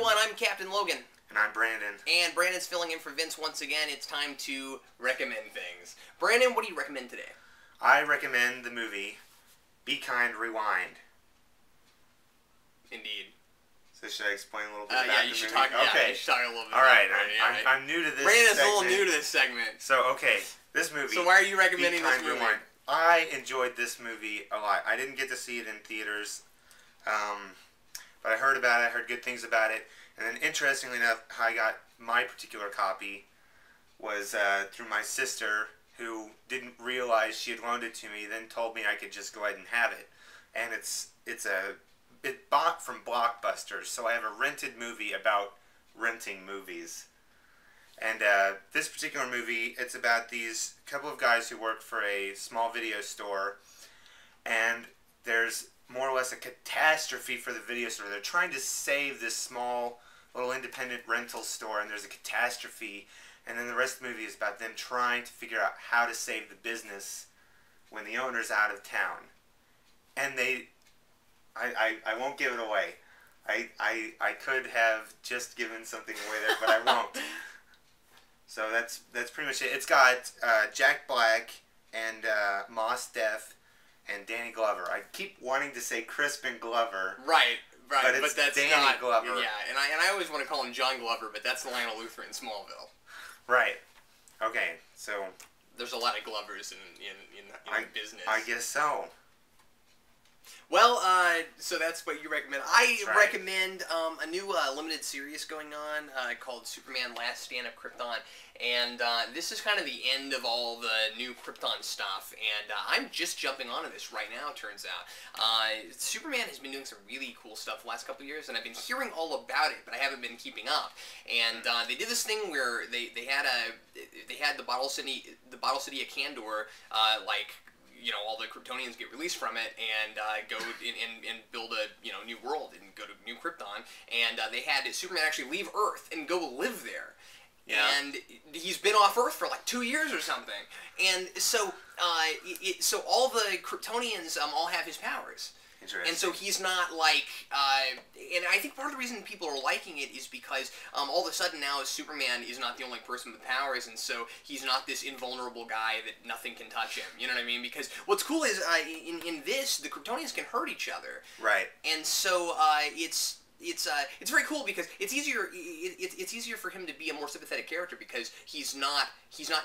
everyone, I'm Captain Logan. And I'm Brandon. And Brandon's filling in for Vince once again. It's time to recommend things. Brandon, what do you recommend today? I recommend the movie Be Kind, Rewind. Indeed. So should I explain a little bit about yeah, the you should movie? talk. Okay. Yeah, you should talk a little bit. All right, about it. I'm new to this. Brandon's segment. a little new to this segment. So this movie. So why are you recommending Be Kind, this movie? Rewind. I enjoyed this movie a lot. I didn't get to see it in theaters, but I heard about it. I heard good things about it. And then, interestingly enough, how I got my particular copy was through my sister, who didn't realize she had loaned it to me, then told me I could just go ahead and have it. And it's bought from Blockbuster, so I have a rented movie about renting movies. And this particular movie, it's about these couple of guys who work for a small video store, and there's more or less a catastrophe for the video store. They're trying to save this small little independent rental store, and there's a catastrophe, and then the rest of the movie is about them trying to figure out how to save the business when the owner's out of town. And I won't give it away. I could have just given something away there, but I won't. So that's pretty much it. It's got Jack Black and Mos Def and Danny Glover. I keep wanting to say Crispin Glover. Right, but that's Danny not Glover. Yeah, and I always want to call him John Glover, but that's the Lionel Luthor in Smallville. Right. Okay. So there's a lot of Glovers in business. I guess so. Well, so that's what you recommend. I right. recommend a new limited series going on called Superman Last Stand of Krypton. And this is kind of the end of all the new Krypton stuff. And I'm just jumping onto this right now, turns out. Superman has been doing some really cool stuff the last couple of years, and I've been hearing all about it, but I haven't been keeping up. And they did this thing where they had the Bottle City of Kandor, all the Kryptonians get released from it and go and build a new world and go to New Krypton, and they had Superman actually leave Earth and go live there. Yeah. And he's been off Earth for like 2 years or something, and so so all the Kryptonians all have his powers. And so he's not like, and I think part of the reason people are liking it is because all of a sudden now Superman is not the only person with powers, and so he's not this invulnerable guy that nothing can touch him. You know what I mean? Because what's cool is in this, the Kryptonians can hurt each other. Right. And so it's very cool because it's easier for him to be a more sympathetic character because he's not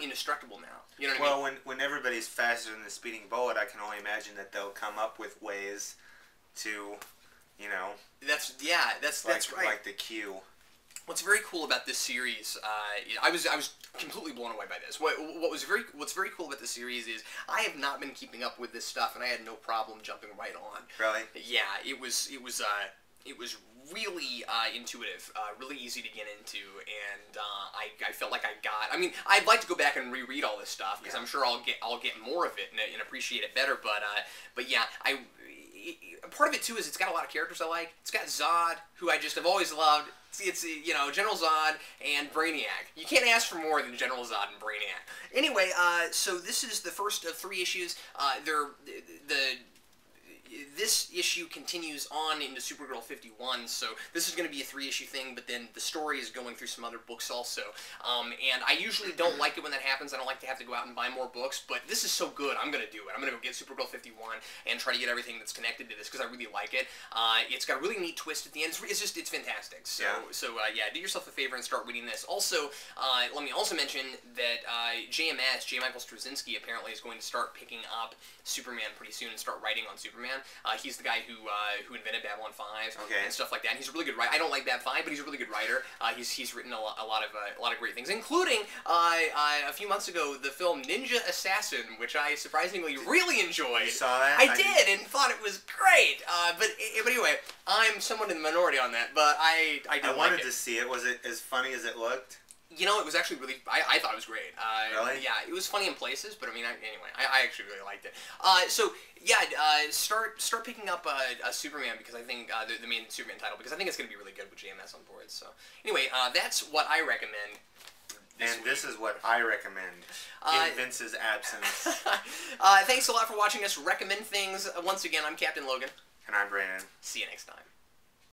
indestructible now. You know what I mean? Well, when everybody's faster than the speeding bullet, I can only imagine that they'll come up with ways to, That's right. Like the Q. What's very cool about this series, I was completely blown away by this. What's very cool about this series is I have not been keeping up with this stuff, and I had no problem jumping right on. Really? Yeah, it was really intuitive, really easy to get into, and I felt like I'd like to go back and reread all this stuff because I'm sure I'll get more of it and appreciate it better. But yeah, part of it too is it's got a lot of characters I like. It's got Zod, who I just have always loved. It's General Zod and Brainiac. You can't ask for more than General Zod and Brainiac. Anyway, so this is the first of 3 issues. This issue continues on into Supergirl 51, so this is going to be a 3-issue thing, but then the story is going through some other books also. And I usually don't like it when that happens. I don't like to have to go out and buy more books, but this is so good, I'm going to do it. I'm going to go get Supergirl 51 and try to get everything that's connected to this, because I really like it. It's got a really neat twist at the end. It's fantastic. So, yeah, do yourself a favor and start reading this. Also, let me also mention that JMS, J. Michael Straczynski, apparently is going to start picking up Superman pretty soon and start writing on Superman. He's the guy who invented Babylon 5 and stuff like that. And he's a really good writer. I don't like Bab 5, but he's a really good writer. He's written a lot of great things, including a few months ago the film Ninja Assassin, which I surprisingly really enjoyed. You saw that? I did and thought it was great. But anyway, I'm somewhat in the minority on that. But I wanted to see it. Was it as funny as it looked? It was actually really... I thought it was great. Really? Yeah, it was funny in places, but anyway, I actually really liked it. So, yeah, start picking up Superman, because I think, the main Superman title, because I think it's going to be really good with JMS on board. So, anyway, that's what I recommend. This is what I recommend in Vince's absence. Thanks a lot for watching us recommend things. Once again, I'm Captain Logan. And I'm Brandon. See you next time.